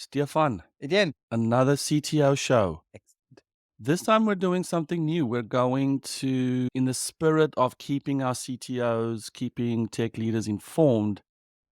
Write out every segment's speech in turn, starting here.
Stephan, Etienne. another CTO show. Excellent. This time we're doing something new. We're going to, in the spirit of keeping our CTOs, keeping tech leaders informed,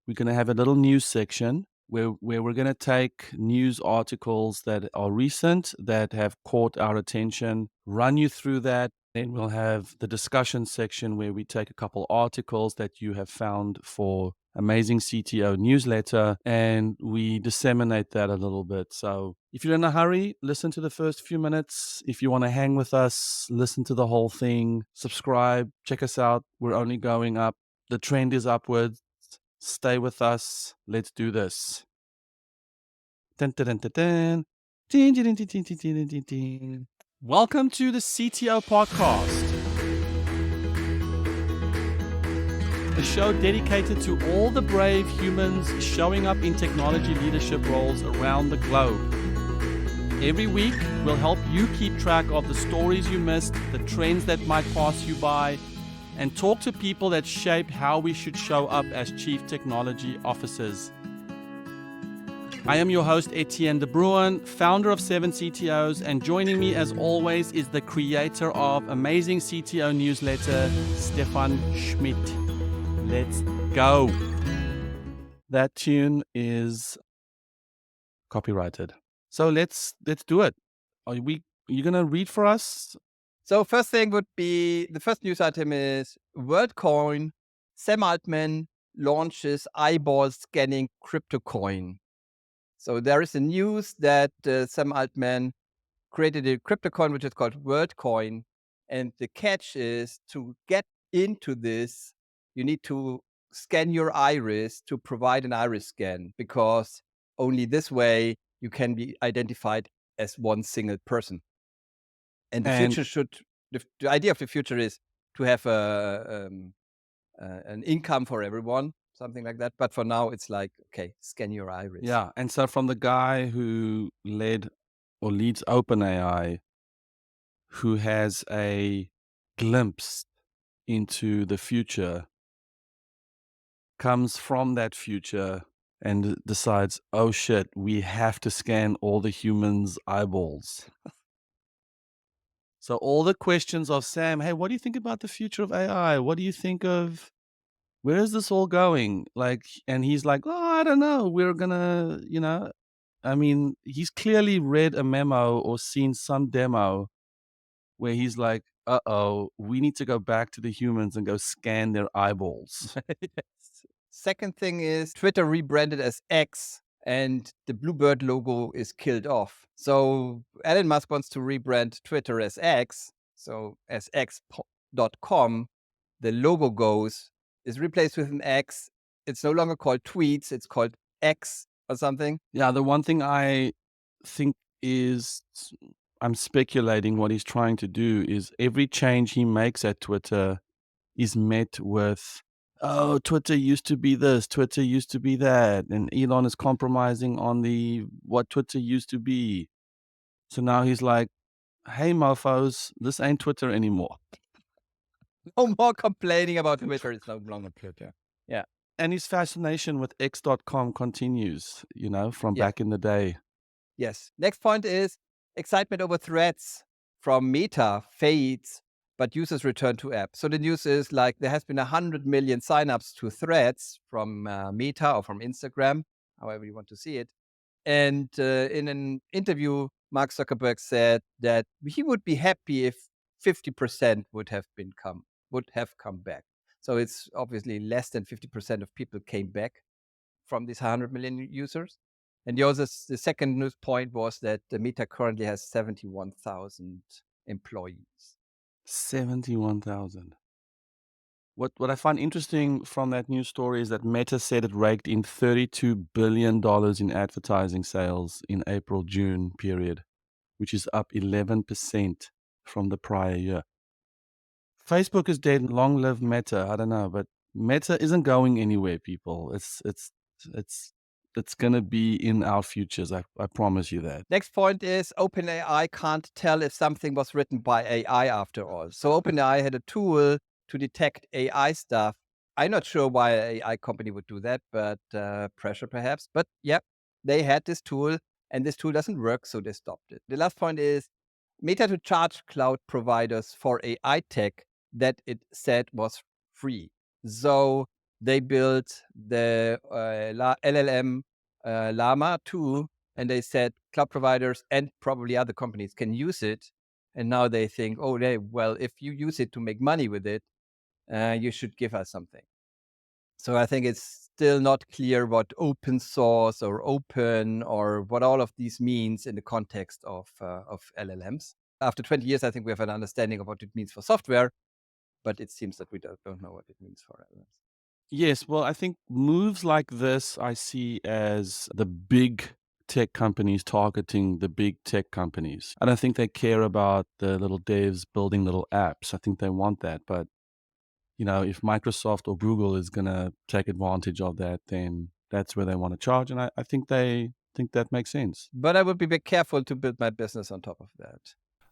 we're going to have a little news section where we're going to take news articles that are recent, that have caught our attention, run you through that. Then we'll have the discussion section where we take a couple articles that you have found for Amazing CTO newsletter and we disseminate that a little bit. So if you're in a hurry, listen to the first few minutes. If you want to hang with us, listen to the whole thing, subscribe, check us out. We're only going up. The trend is upwards. Stay with us. Let's do this. Dun, dun, dun, dun, dun. Ding, ding, ding, ding, ding, ding, ding, ding. Welcome to the CTO podcast, a show dedicated to all the brave humans showing up in technology leadership roles around the globe. Every week, we'll help you keep track of the stories you missed, the trends that might pass you by, and talk to people that shape how we should show up as Chief Technology Officers. I am your host, Etienne de Bruin, founder of 7 CTOs, and joining me as always is the creator of Amazing CTO newsletter, Stephan Schmidt. Let's go. That tune is copyrighted. So let's do it. Are you gonna read for us? So first thing would be, the first news item is Worldcoin. Sam Altman launches eyeball scanning crypto coin. So there is a news that Sam Altman created a crypto coin which is called Worldcoin. And the catch is, to get into this, you need to scan your iris to provide an iris scan, because only this way you can be identified as one single person. And the And future the idea of the future is to have an income for everyone, something like that. But for now, it's like, okay, scan your iris. yeah, and so from the guy who led or leads OpenAI, who has a glimpse into the future, comes from that future and decides, oh shit, we have to scan all the humans' eyeballs. So all the questions of Sam, hey, what do you think about the future of AI? What do you think of where is this all going? Like, and he's like, oh, I don't know. We're gonna, I mean, he's clearly read a memo or seen some demo where he's like, uh-oh, we need to go back to the humans and go scan their eyeballs. Yes. Second thing is Twitter rebranded as X, and the bluebird logo is killed off. So Elon Musk wants to rebrand Twitter as X. So as X.com, the logo is replaced with an X. It's no longer called tweets. It's called X or something. Yeah, the one thing I think is I'm speculating what he's trying to do is every change he makes at Twitter is met with, oh, Twitter used to be this, Twitter used to be that, and Elon is compromising on the what Twitter used to be. So now he's like, hey, mofos, this ain't Twitter anymore. No more complaining about Twitter. It's no longer Twitter. Yeah. And his fascination with X.com continues, from Yeah. back in the day. Yes. Next point is excitement over threats from Meta fades, but users return to app. So the news is like there has been 100 million signups to threads from Meta or from Instagram, however you want to see it. And in an interview, Mark Zuckerberg said that he would be happy if 50% would have come back. So it's obviously less than 50% of people came back from these 100 million users. And the second news point was that the Meta currently has 71,000 employees. 71,000. What I find interesting from that news story is that Meta said it raked in $32 billion in advertising sales in April-June period, which is up 11% from the prior year. Facebook is dead. Long live Meta. I don't know, but Meta isn't going anywhere, people. It's gonna be in our futures. I promise you that. Next point is OpenAI can't tell if something was written by AI after all. So OpenAI had a tool to detect AI stuff. I'm not sure why an AI company would do that, but pressure perhaps. But yeah, they had this tool and this tool doesn't work, so they stopped it. The last point is Meta to charge cloud providers for AI tech that it said was free. So they built the LLM Llama 2, and they said cloud providers and probably other companies can use it. And now they think, oh, well, if you use it to make money with it, you should give us something. So I think it's still not clear what open source or open or what all of these means in the context of LLMs. After 20 years, I think we have an understanding of what it means for software, but it seems that we don't know what it means for LLMs. Yes, well, I think moves like this I see as the big tech companies targeting the big tech companies. I don't think they care about the little devs building little apps. I think they want that. But, if Microsoft or Google is going to take advantage of that, then that's where they want to charge. And I think they think that makes sense. But I would be very careful to build my business on top of that.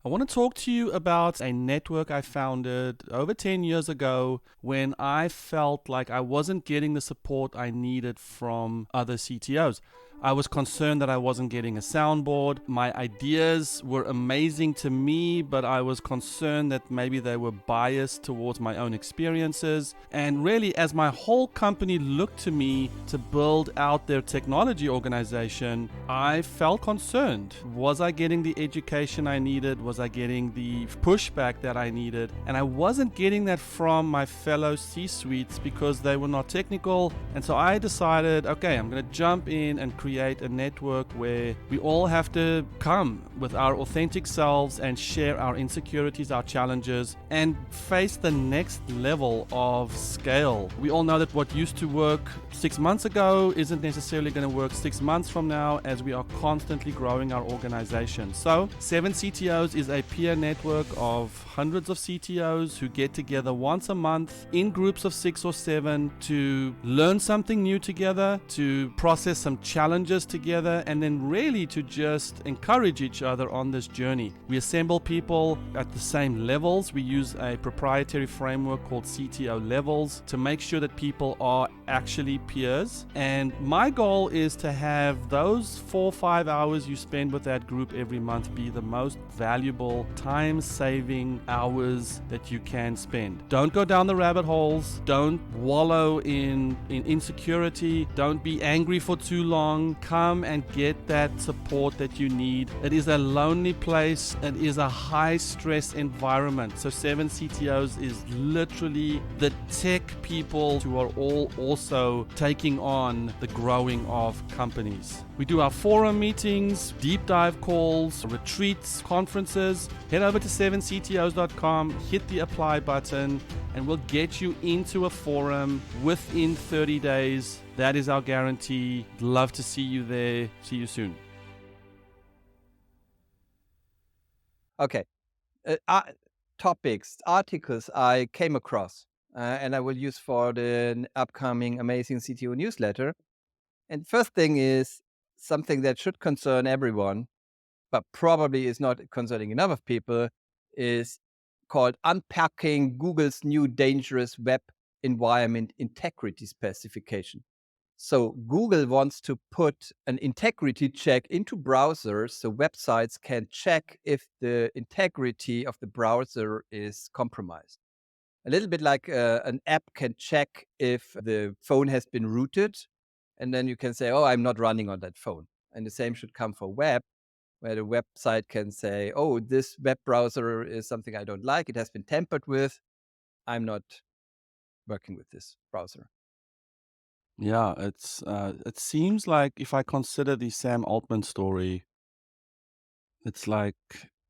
I want to talk to you about a network I founded over 10 years ago when I felt like I wasn't getting the support I needed from other CTOs. I was concerned that I wasn't getting a soundboard. My ideas were amazing to me, but I was concerned that maybe they were biased towards my own experiences. And really, as my whole company looked to me to build out their technology organization, I felt concerned. Was I getting the education I needed? Was I getting the pushback that I needed? And I wasn't getting that from my fellow C-suites because they were not technical. And so I decided, okay, I'm going to jump in and create a network where we all have to come with our authentic selves and share our insecurities, our challenges, and face the next level of scale. We all know that what used to work 6 months ago isn't necessarily going to work 6 months from now, as we are constantly growing our organization. So 7 CTOs is a peer network of hundreds of CTOs who get together once a month in groups of 6 or 7 to learn something new together, to process some challenges together, and then really to just encourage each other on this journey. We assemble people at the same levels. We use a proprietary framework called CTO levels to make sure that people are actually peers. And my goal is to have those 4 or 5 hours you spend with that group every month be the most valuable time-saving hours that you can spend. Don't go down the rabbit holes. Don't wallow in insecurity. Don't be angry for too long. Come and get that support that you need. It is a lonely place. It is a high-stress environment. So 7 CTOs is literally the tech people who are all also taking on the growing of companies. We do our forum meetings, deep dive calls, retreats, conferences. Head over to 7ctos.com, hit the apply button, and we'll get you into a forum within 30 days. That is our guarantee. Love to see you there. See you soon. Okay. Topics, articles I came across, and I will use for the upcoming Amazing CTO newsletter. And first thing is something that should concern everyone, but probably is not concerning enough of people, is called Unpacking Google's new dangerous web environment integrity specification. So Google wants to put an integrity check into browsers so websites can check if the integrity of the browser is compromised. A little bit like an app can check if the phone has been rooted, and then you can say, oh, I'm not running on that phone. And the same should come for web, where the website can say, oh, this web browser is something I don't like. It has been tampered with. I'm not working with this browser. Yeah, it seems like if I consider the Sam Altman story, it's like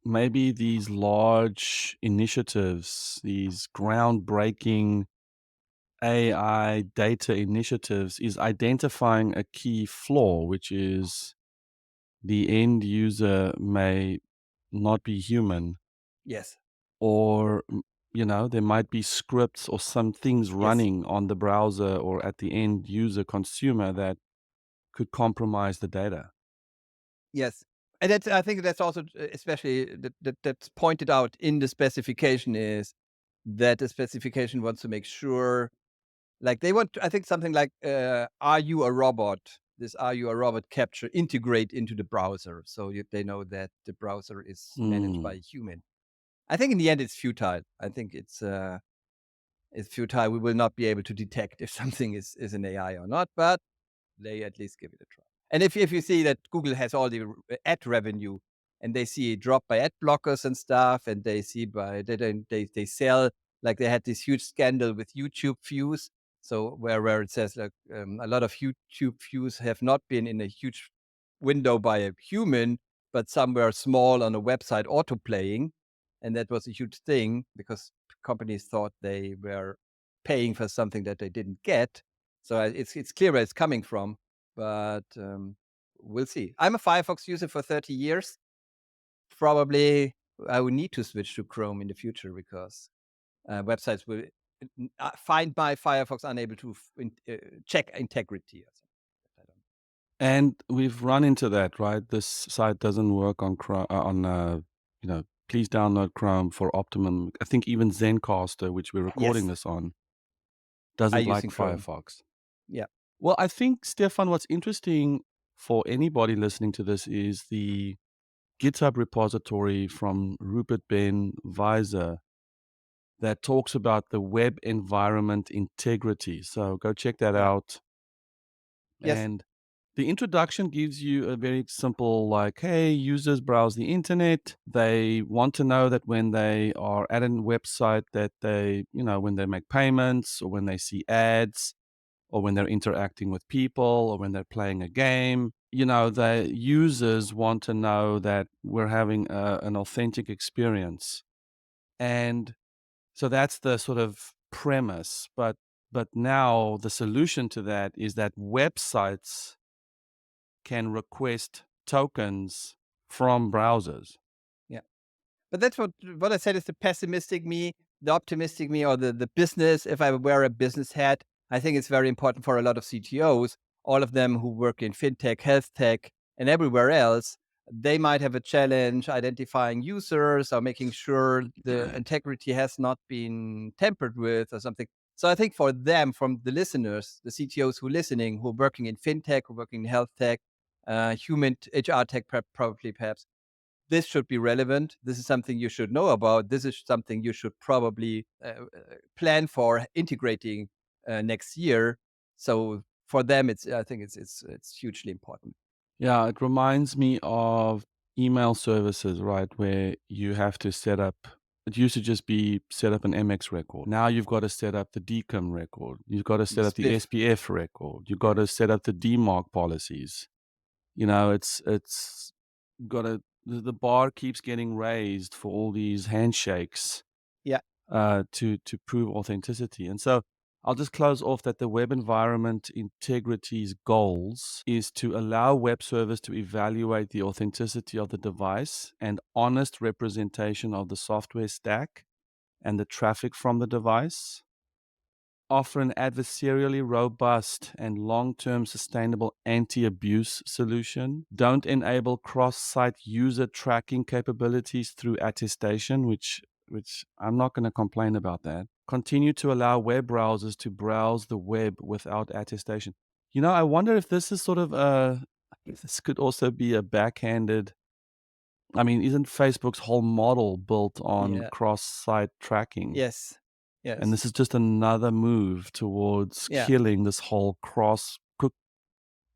maybe these large initiatives, these groundbreaking AI data initiatives is identifying a key flaw, which is the end user may not be human, Yes. or there might be scripts or some things Yes. running on the browser or at the end user consumer that could compromise the data. Yes. And I think that's also especially that's pointed out in the specification is that the specification wants to make sure, like they want, I think something like, are you a robot? this "Are you a robot?" capture integrate into the browser, so they know that the browser is managed by a human. I think in the end it's futile. I think it's futile. We will not be able to detect if something is an AI or not, but they at least give it a try. And if you see that Google has all the ad revenue, and they see it drop by ad blockers and stuff, and they see by they sell, like they had this huge scandal with YouTube views. So where it says like a lot of YouTube views have not been in a huge window by a human, but somewhere small on a website auto playing, and that was a huge thing because companies thought they were paying for something that they didn't get. So it's clear where it's coming from, but we'll see. I'm a Firefox user for 30 years. Probably I will need to switch to Chrome in the future because websites will find my Firefox unable to check integrity or something. I don't know. And we've run into that, right? This site doesn't work on Chrome, please download Chrome for optimum. I think even Zencaster, which we're recording Yes, this on, I doesn't like using Chrome. Firefox. Yeah. Well, I think, Stefan, what's interesting for anybody listening to this is the GitHub repository from Rupert Ben Weiser that talks about the web environment integrity. So go check that Yeah. out. Yes. And the introduction gives you a very simple, like, hey, users browse the internet. They want to know that when they are at a website that they, when they make payments or when they see ads or when they're interacting with people or when they're playing a game, the users want to know that we're having an authentic experience. And so that's the sort of premise. But now the solution to that is that websites can request tokens from browsers. Yeah. But that's what I said is the pessimistic me, the optimistic me, or the business. If I wear a business hat, I think it's very important for a lot of CTOs, all of them who work in fintech, health tech, and everywhere else. They might have a challenge identifying users or making sure the integrity has not been tampered with or something. So I think for them, from the listeners, the CTOs who are listening, who are working in fintech, who are working in health tech, human HR tech, probably perhaps, this should be relevant. This is something you should know about. This is something you should probably plan for integrating next year. So for them, I think it's hugely important. Yeah, it reminds me of email services, right? Where you have to set up, it used to just be set up an MX record. Now you've got to set up the DKIM record. You've got to set up the Spiff. SPF record. You've got to set up the DMARC policies. It's got to, the bar keeps getting raised for all these handshakes Yeah. to prove authenticity. And so I'll just close off that the web environment integrity's goals is to allow web servers to evaluate the authenticity of the device and honest representation of the software stack and the traffic from the device, offer an adversarially robust and long-term sustainable anti-abuse solution, don't enable cross-site user tracking capabilities through attestation, which I'm not going to complain about that. Continue to allow web browsers to browse the web without attestation. I wonder if this is sort of this could also be a backhanded. I mean, isn't Facebook's whole model built on Yeah. cross-site tracking? Yes. And Yes. this is just another move towards Yeah. killing this whole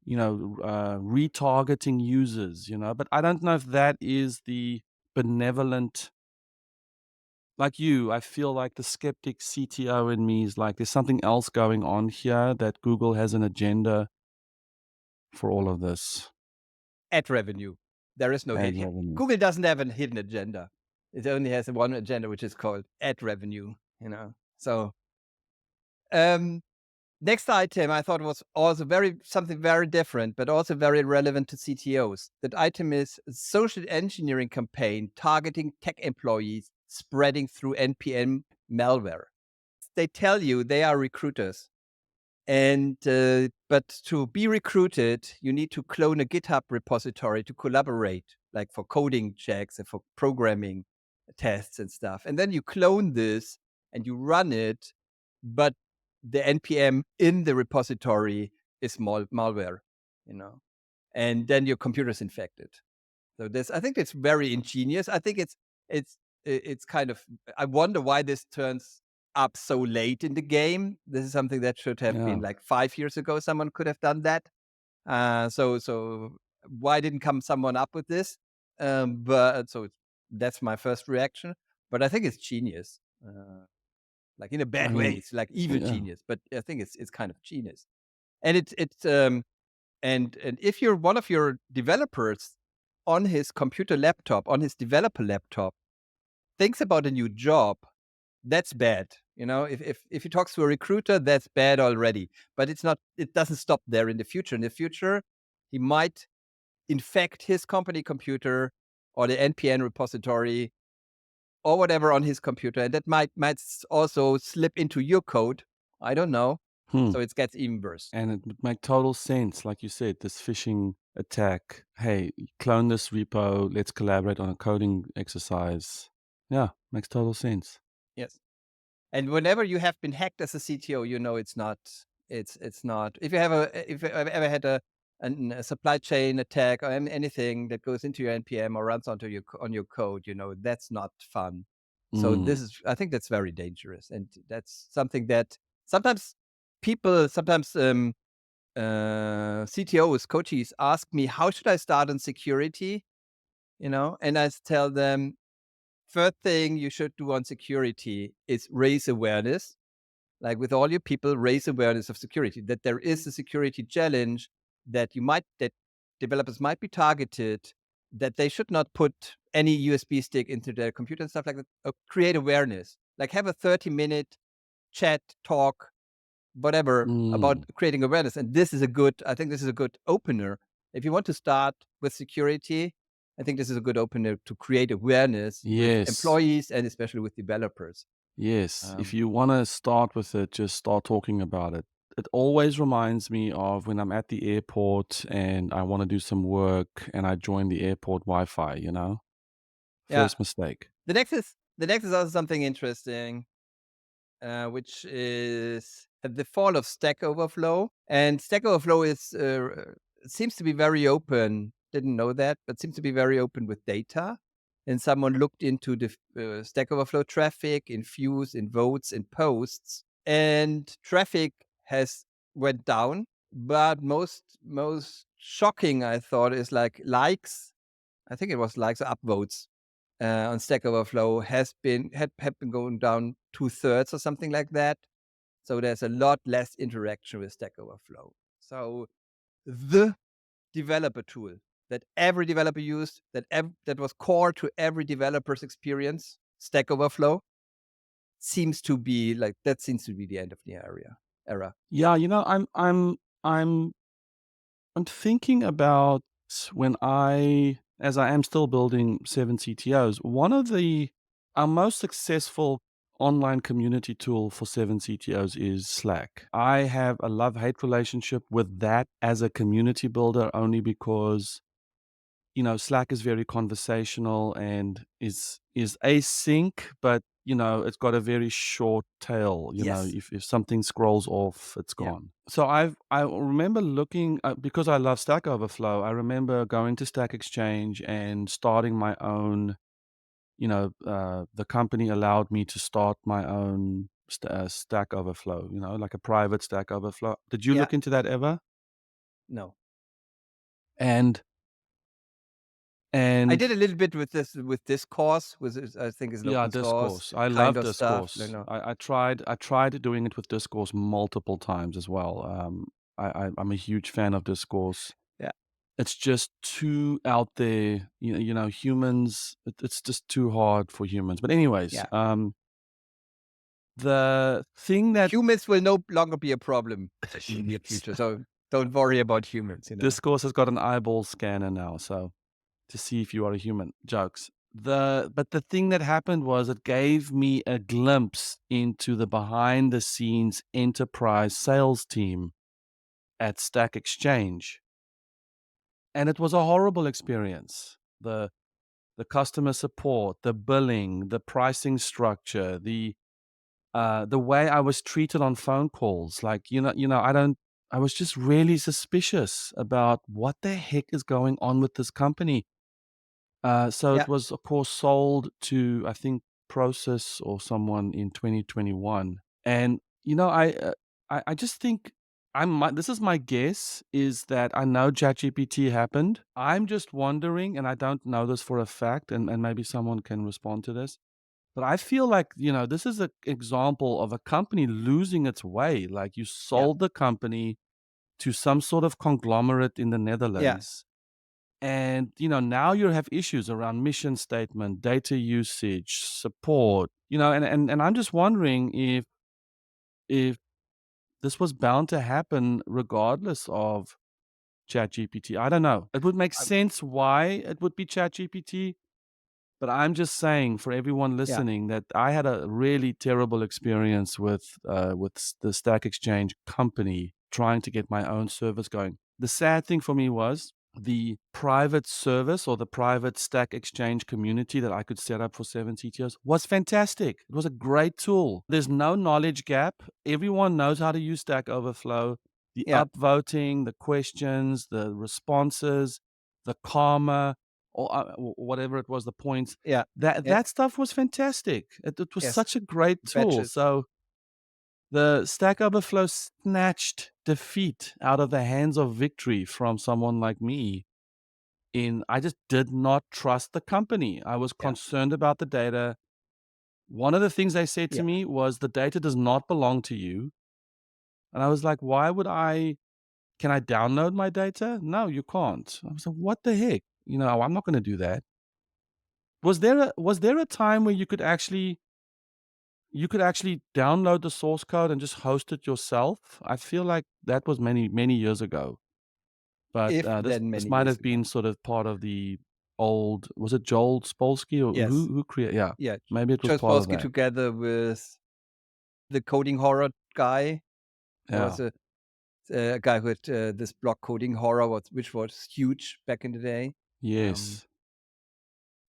retargeting users, But I don't know if that is the benevolent, like you, I feel like the skeptic CTO in me is like, there's something else going on here, that Google has an agenda for all of this. Ad revenue. There is no Ad hidden. revenue. Google doesn't have a hidden agenda. It only has one agenda, which is called ad revenue. So next item I thought was also something very different, but also very relevant to CTOs. That item is a social engineering campaign targeting tech employees spreading through NPM malware. They tell you they are recruiters, and but to be recruited, you need to clone a GitHub repository to collaborate, like for coding checks and for programming tests and stuff. And then you clone this and you run it, but the NPM in the repository is malware. and then your computer's infected. So I think it's very ingenious. I think it's kind of, I wonder why this turns up so late in the game. This is something that should have Yeah. been like 5 years ago. Someone could have done that. So why didn't someone up with this? But so that's my first reaction. But I think it's genius, like in a I bad way. mean, It's like evil yeah. genius, but I think it's kind of genius. And and if you're one of your developers on his computer laptop, on his developer laptop, thinks about a new job, that's bad. If he talks to a recruiter, that's bad already. But it doesn't stop there in the future. In the future, he might infect his company computer or the NPM repository or whatever on his computer, and that might also slip into your code. I don't know. Hmm. So it gets even worse. And it would make total sense, like you said, this phishing attack. Hey, clone this repo. Let's collaborate on a coding exercise. Yeah, makes total sense. Yes. And whenever you have been hacked as a CTO, it's not. It's not. If you've ever had a supply chain attack or anything that goes into your NPM or runs onto on your code, that's not fun. So Mm. I think that's very dangerous, and that's something that sometimes sometimes CTOs, coaches ask me, how should I start on security? And I tell them, first thing you should do on security is raise awareness. Like with all your people, raise awareness of security, that there is a security challenge, that developers might be targeted, that they should not put any USB stick into their computer and stuff like that. Create awareness, like have a 30-minute chat talk, whatever, about Mm. creating awareness. And I think this is a good opener. If you want to start with security, I think this is a good opener to create awareness with Yes. employees and especially with developers. Yes. If Um, you want to start with it, just start talking about it. It always reminds me of when I'm at the airport and I want to do some work and I join the airport Wi-Fi, yeah. First mistake. The next is also something interesting, which is the fall of Stack Overflow. And Stack Overflow seems to be very open. Didn't know that, but seems to be very open with data. And someone looked into the Stack Overflow traffic in views, in votes, in posts, and traffic has went down. But most shocking, I thought, is like likes. I think it was likes or upvotes on Stack Overflow had been going down 2/3 or something like that. So there's a lot less interaction with Stack Overflow. So the developer tool that every developer used, that was core to every developer's experience, Stack Overflow, seems to be the end of the era. Yeah, I'm I'm thinking about when as I am still building 7 CTOs, one of our most successful online community tool for 7 CTOs is Slack. I have a love-hate relationship with that as a community builder only because Slack is very conversational and is async, but it's got a very short tail. Yes. If something scrolls off, it's Yeah. gone. So I remember looking because I love Stack Overflow. I remember going to Stack Exchange and starting my own. The company allowed me to start my own Stack Overflow. Like a private Stack Overflow. Did you Yeah. look into that ever? No. And I and did a little bit with this course, I think is an Yeah, open source discourse. I kind love of stuff. discourse. I tried doing it with discourse multiple times as well. I'm a huge fan of discourse. Yeah. It's just too out there. Humans. It's just too hard for humans. But anyways, Yeah. the thing that Humans will no longer be a problem in the near future. So don't worry about humans. discourse has got an eyeball scanner now, so to see if you are a human. Jokes. But the thing that happened was it gave me a glimpse into the behind the scenes enterprise sales team at Stack Exchange. And it was a horrible experience. The customer support, the billing, the pricing structure, the way I was treated on phone calls. Like, I don't I was just really suspicious about what the heck is going on with this company. So Yeah, it was, of course, sold to, I think, Process or someone in 2021. And, I just think this is my guess, is that I know ChatGPT happened. I'm just wondering, and I don't know this for a fact, and maybe someone can respond to this. But I feel like, this is an example of a company losing its way. Like you yeah, sold the company to some sort of conglomerate in the yeah. Netherlands. And, now you have issues around mission statement, data usage, support, and I'm just wondering if this was bound to happen regardless of ChatGPT. I don't know. It would make I, sense why it would be ChatGPT, but I'm just saying for everyone yeah, listening that I had a really terrible experience with the Stack Exchange company trying to get my own service going. The sad thing for me was the private service or the private Stack Exchange community that I could set up for 7 CTOs was fantastic. It was a great tool. There's no knowledge gap. Everyone knows how to use Stack Overflow. The yeah, upvoting, the questions, the responses, the karma, or whatever it was, the points. yeah, That yeah. that stuff was fantastic. It was Yes, such a great tool. batches. So the Stack Overflow snatched defeat out of the hands of victory from someone like me. I just did not trust the company. I was Yeah, concerned about the data. One of the things they said to yeah. me was the data does not belong to you. And I was like, why would I? Can I download my data? No, you can't. I was like, what the heck? I'm not going to do that. Was there a time where you could actually download the source code and just host it yourself? I feel like that was many, many years ago, but, If then this many might years have ago. been sort of part of the old, was it Joel Spolsky or Yes, who created? Yeah, yeah. maybe it was part of Chospolsky that. together with the coding horror guy. There was Yeah. a guy who had this block coding horror, which was huge back in the day. Um, Yes.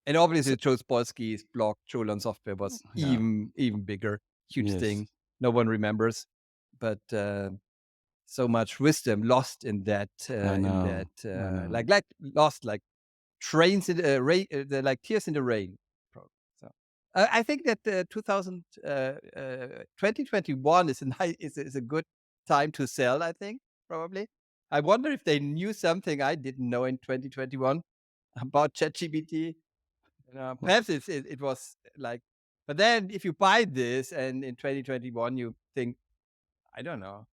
and obviously, So Joe Spolsky's blog, Joel on Software, was yeah. even bigger, huge Yes. thing. No one remembers, but so much wisdom lost I know. I know. like lost like trains in the, like tears in the rain. So I think that 2021 is a is a good time to sell. I think probably. I wonder if they knew something I didn't know in 2021 about ChatGPT. Well, Perhaps it was like, but then if you buy this and in 2021 you think, I don't know,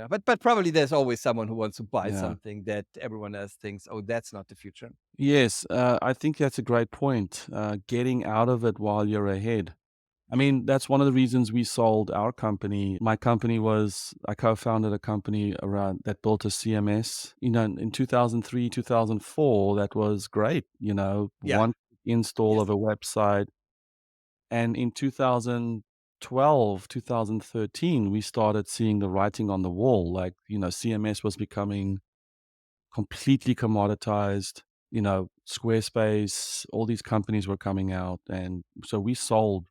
but probably there's always someone who wants to buy yeah. something that everyone else thinks, oh, that's not the future. Yes, I think that's a great point, getting out of it while you're ahead. I mean, that's one of the reasons we sold our company. My company was I co-founded a company around that built a CMS. In 2003, 2004, that was great, Yeah. one install Yes. of a website. And in 2012, 2013, we started seeing the writing on the wall. Like, CMS was becoming completely commoditized. Squarespace, all these companies were coming out. And so we sold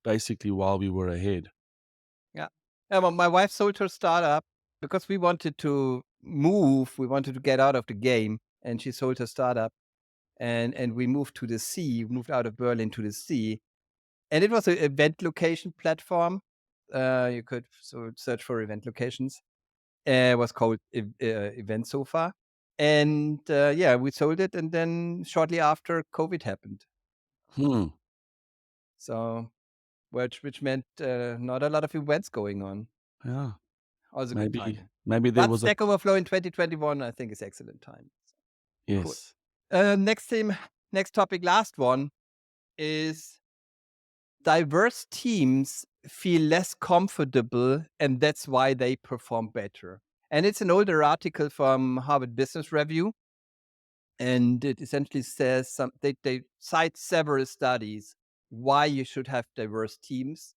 basically while we were ahead. Yeah. Yeah. Well, my wife sold her startup because we wanted to move. We wanted to get out of the game, and she sold her startup, and we moved to the sea. Moved out of Berlin to the sea, and it was an event location platform. You could so search for event locations. It was called Event Sofa, and yeah, we sold it, and then shortly after, COVID happened. Hmm. So which meant not a lot of events going on. Yeah. Also good Maybe timing. maybe there But was a Stack Overflow in 2021, I think, is excellent time. Cool. yes. Next theme, next topic, last one is diverse teams feel less comfortable, and that's why they perform better. And it's an older article from Harvard Business Review, and it essentially says they cite several studies why you should have diverse teams.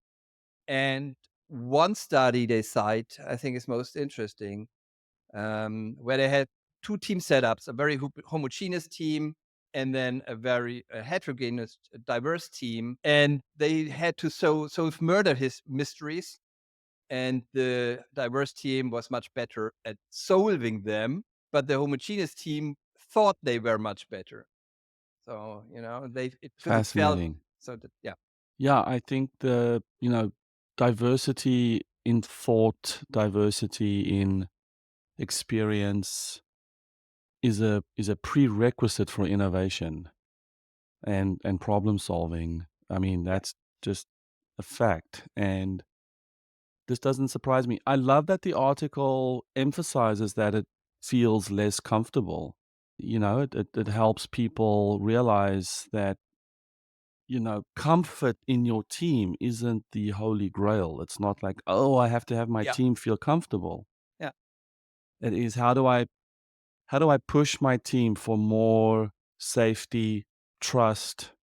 And one study they cite, I think, is most interesting, where they had two team setups, a very homogeneous team and then a very heterogeneous, diverse team. And they had to solve murder mysteries. and the diverse team was much better at solving them, but the homogeneous team thought they were much better. So, because it felt Fascinating. so that, yeah. Yeah, I think diversity in thought, diversity in experience is a prerequisite for innovation and problem solving. I mean, Yeah. that's just a fact. And this doesn't surprise me. I love that the article emphasizes that it feels less comfortable. It helps people realize that, comfort in your team isn't the holy grail. It's not like, oh, I have to have my Yeah. team feel comfortable. Yeah. It is, how do I push my team for more safety, trust,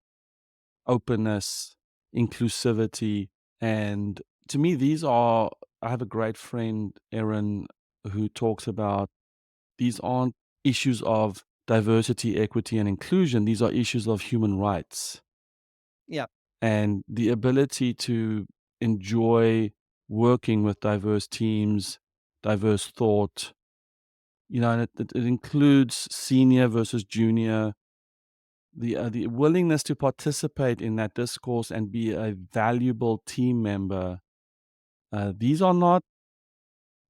openness, inclusivity. And to me, I have a great friend, Erin, who talks about these aren't issues of diversity, equity, and inclusion. These are issues of human rights Yeah. and the ability to enjoy working with diverse teams, diverse thought, and it includes senior versus junior, the willingness to participate in that discourse and be a valuable team member. These are not,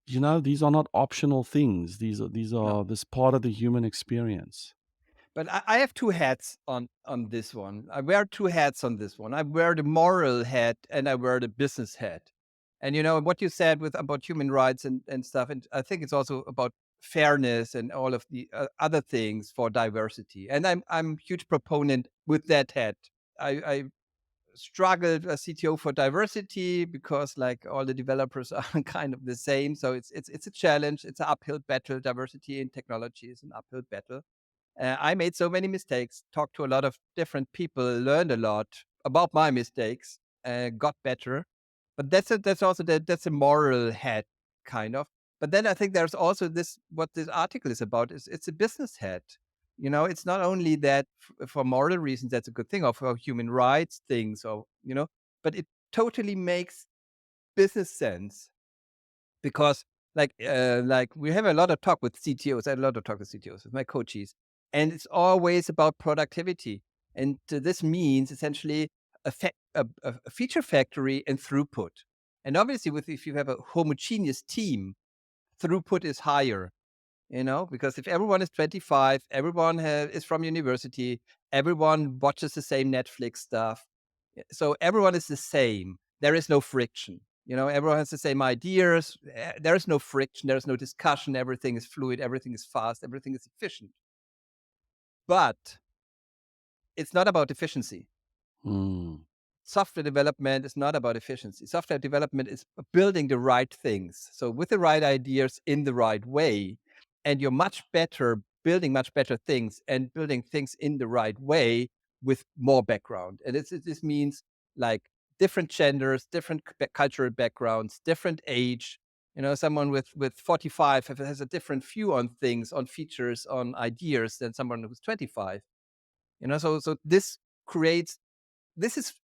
these are not optional things. These No. are this part of the human experience. But I have two hats on this one. I wear two hats on this one. I wear the moral hat and I wear the business hat. And what you said with about human rights and stuff, and I think it's also about fairness and all of the other things for diversity. And I'm huge proponent with that hat. I struggled as CTO for diversity because like all the developers are kind of the same. So it's a challenge. It's an uphill battle. Diversity in technology is an uphill battle. I made so many mistakes, talked to a lot of different people, learned a lot about my mistakes, got better. But that's a moral hat kind of. But then I think there's also this what this article is about is it's a business hat. It's not only that for moral reasons that's a good thing or for human rights things or but it totally makes business sense because like we have a lot of talk with CTOs. I had a lot of talk with CTOs with my coaches, and it's always about productivity. And this means essentially a feature factory and throughput. And obviously, with if you have a homogeneous team, throughput is higher. Because if everyone is 25, everyone is from university, everyone watches the same Netflix stuff, so everyone is the same. There is no friction. Everyone has the same ideas. There is no friction. There is no discussion. Everything is fluid. Everything is fast. Everything is efficient. But it's not about efficiency. Mm, Software development is not about efficiency. Software development is building the right things. So with the right ideas in the right way, and you're much better building much better things and building things in the right way with more background. And this means like different genders, different cultural backgrounds, different age. Someone with 45 has a different view on things, on features, on ideas than someone who's 25. So this is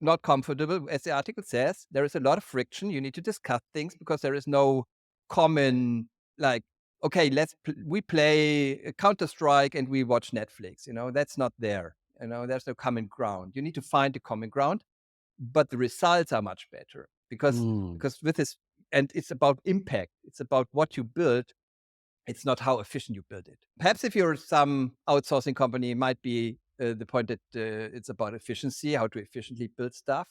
not comfortable. As the article says, there is a lot of friction. You need to discuss things because there is no common, like, okay, we play Counter-Strike and we watch Netflix. That's not there. There's no common ground. You need to find the common ground, but the results are much better because mm, with this, and it's about impact. It's about what you build. It's not how efficient you build it. Perhaps if you're some outsourcing company, it might be the point that it's about efficiency, how to efficiently build stuff.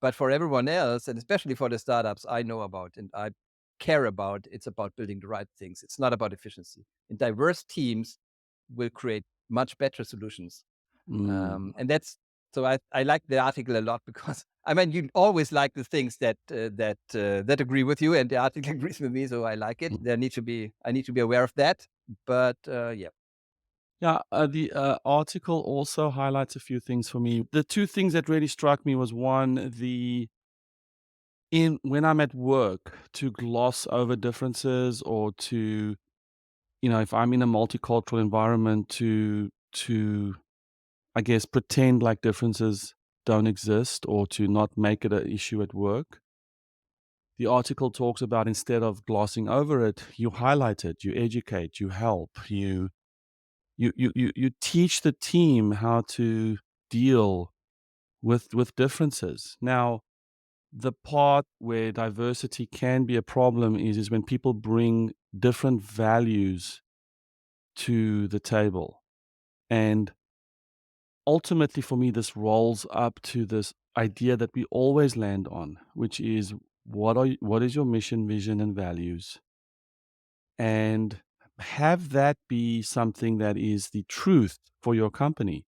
But for everyone else, and especially for the startups I know about and I care about, it's about building the right things. It's not about efficiency. And diverse teams will create much better solutions. mm. And that's so I like the article a lot because I mean you always like the things that agree with you, and the article agrees with me, so I like it. I need to be aware of that. But yeah, Yeah, the article also highlights a few things for me. The two things that really struck me was one, in when I'm at work, to gloss over differences or to, if I'm in a multicultural environment, to I guess pretend like differences don't exist or to not make it an issue at work. the article talks about, instead of glossing over it, you highlight it, you educate, you help, you teach the team how to deal with differences. Now, the part where diversity can be a problem is when people bring different values to the table. And ultimately, for me, this rolls up to this idea that we always land on, which is, what is your mission, vision, and values? And have that be something that is the truth for your company.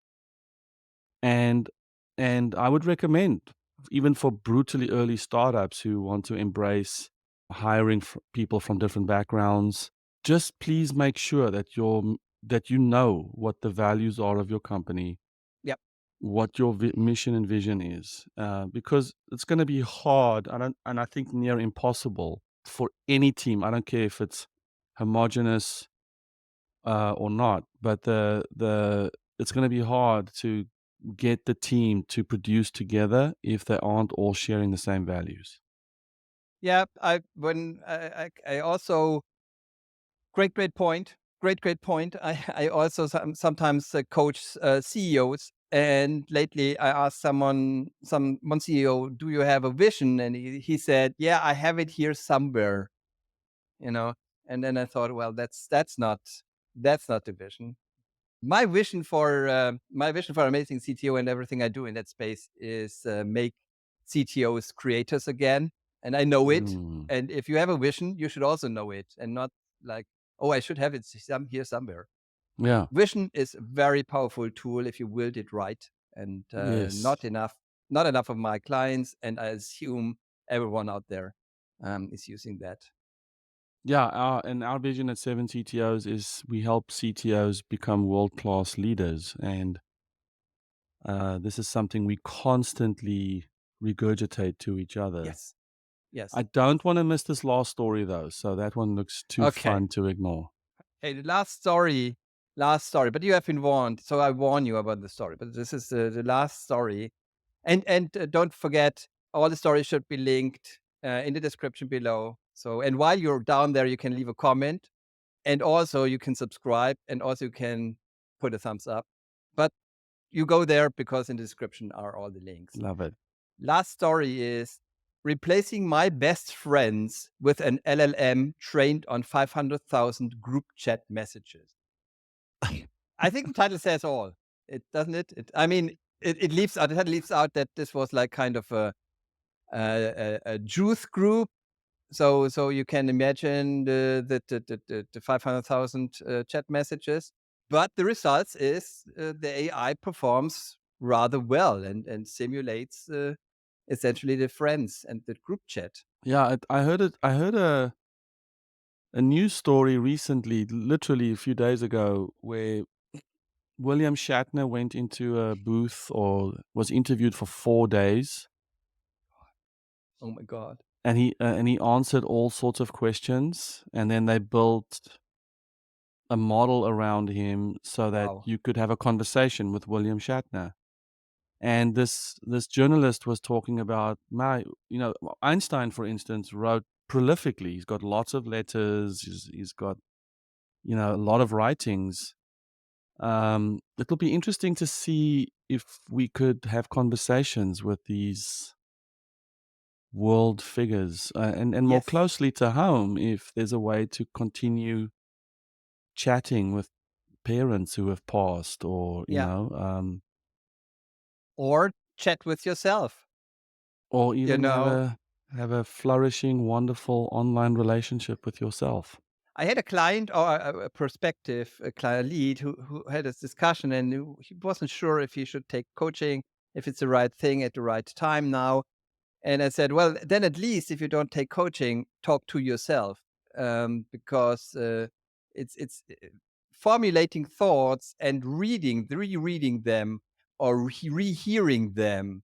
And I would recommend, even for brutally early startups who want to embrace hiring people from different backgrounds, just please make sure that that you know what the values are of your company, Yep. what your mission and vision is, because it's going to be hard, and I think near impossible for any team. I don't care if it's homogenous or not, but the it's going to be hard to get the team to produce together if they aren't all sharing the same values. Yeah. I also great point. Great point. I also sometimes coach CEOs, and lately I asked one CEO, "Do you have a vision?" And he said, "Yeah, I have it here somewhere." You know, and then I thought, well, that's not the vision. My vision for Amazing CTO and everything I do in that space is make CTOs creators again, and I know it. Mm, And if you have a vision, you should also know it, and not like, oh, I should have it here somewhere. yeah. Vision is a very powerful tool if you wield it right, and Yes. not enough of my clients, and I assume everyone out there is using that. Yeah. Our vision at Seven CTOs is we help CTOs become world class leaders, and this is something we constantly regurgitate to each other. Yes, yes. I don't want to miss this last story though, so that one looks too Okay. fun to ignore. Hey, the last story, but you have been warned, so I warn you about the story. But this is the last story, and don't forget, all the stories should be linked in the description below. So, and while you're down there, you can leave a comment, and also you can subscribe, and also you can put a thumbs up. But you go there because in the description are all the links. Love it. Last story is replacing my best friends with an LLM trained on 500,000 group chat messages. I think the title says all. It doesn't it? I mean, it leaves out. The title leaves out that this was like kind of a youth group. So you can imagine the 500,000 chat messages. But the results is the AI performs rather well and simulates essentially the friends and the group chat. Yeah, I heard it. I heard a news story recently, literally a few days ago, where William Shatner went into a booth or was interviewed for 4 days, Oh my god! and he answered all sorts of questions, and then they built a model around him so that Wow. you could have a conversation with William Shatner. And this journalist was talking about Einstein, for instance, wrote prolifically. He's got lots of letters. He's got a lot of writings. It'll be interesting to see if we could have conversations with these world figures, and more Yes. closely to home, if there's a way to continue chatting with parents who have passed, Yeah. Or chat with yourself. or You even know, have a flourishing, wonderful online relationship with yourself. I had a client or a prospective a client lead who had this discussion, and he wasn't sure if he should take coaching, if it's the right thing at the right time now. And I said, well, then at least if you don't take coaching, talk to yourself, because it's formulating thoughts and rereading them or rehearing them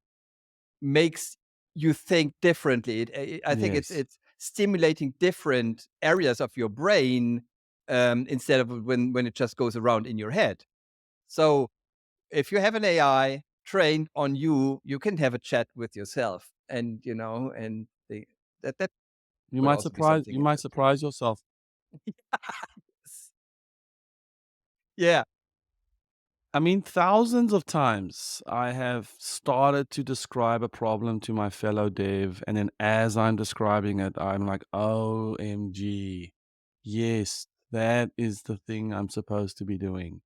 makes you think differently. I think Yes. it's stimulating different areas of your brain instead of when it just goes around in your head. So if you have an AI trained on you, you can have a chat with yourself, and and that You Could might also be surprise something you might interesting. surprise yourself. Yeah. I mean, thousands of times I have started to describe a problem to my fellow dev, and then as I'm describing it, I'm like, OMG. Yes, that is the thing I'm supposed to be doing.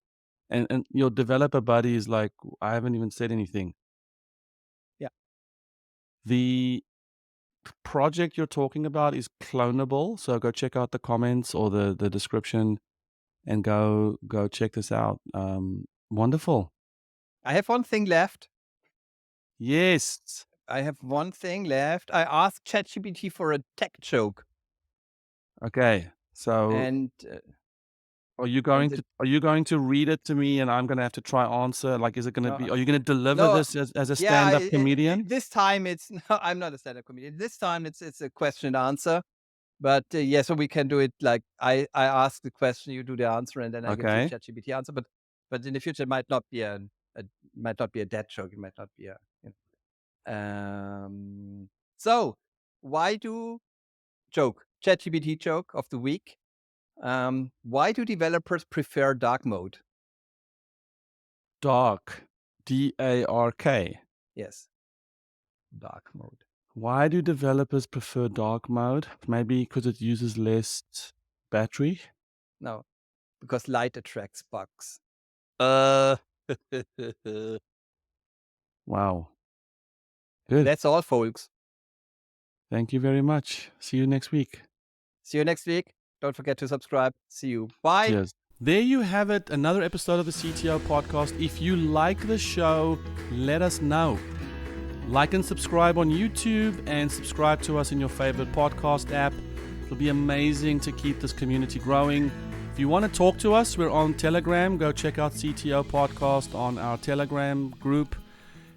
And your developer buddy is like, I haven't even said anything. Yeah. The project you're talking about is clonable, so go check out the comments or the description and go check this out. Wonderful. I have one thing left. Yes. I have one thing left. I asked ChatGPT for a tech joke, Okay. So and are you and going it, to read it to me and I'm gonna have to try answer? Like, is it gonna no, be? Are you gonna deliver no, this as a yeah. stand-up comedian? This time it's no, I'm not a stand-up comedian. This time it's a question and answer. But yeah, so we can do it like I ask the question, you do the answer, and then I give you Okay. ChatGPT answer. But in the future, it might not be a might not be a dead joke. It might not be a. So why do joke ChatGPT joke of the week? Why do developers prefer dark mode? Dark. DARK. Yes, dark mode. Why do developers prefer dark mode? Maybe because it uses less battery. No, because light attracts bugs. Uh. Wow. Good. That's all, folks. Thank you very much. See you next week. See you next week. Don't forget to subscribe. See you. Bye. Cheers. There you have it, another episode of the CTO podcast. If you like the show, let us know. Like and subscribe on YouTube and subscribe to us in your favorite podcast app. It'll be amazing to keep this community growing. If you want to talk to us, we're on Telegram. Go check out CTO Podcast on our Telegram group.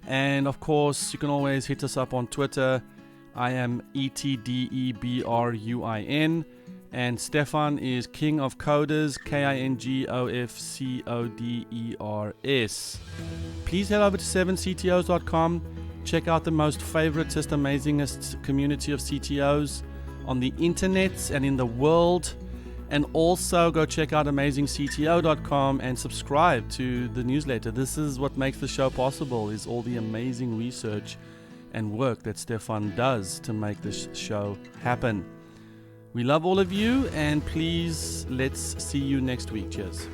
And of course, you can always hit us up on Twitter. I am ETDEBRUIN. And Stephan is King of Coders, KINGOFCODERS. Please head over to 7ctos.com. Check out the most favoritist, amazingest community of CTOs on the internet and in the world. And also go check out AmazingCTO.com and subscribe to the newsletter. This is what makes the show possible, is all the amazing research and work that Stephan does to make this show happen. We love all of you, and please, let's see you next week. Cheers.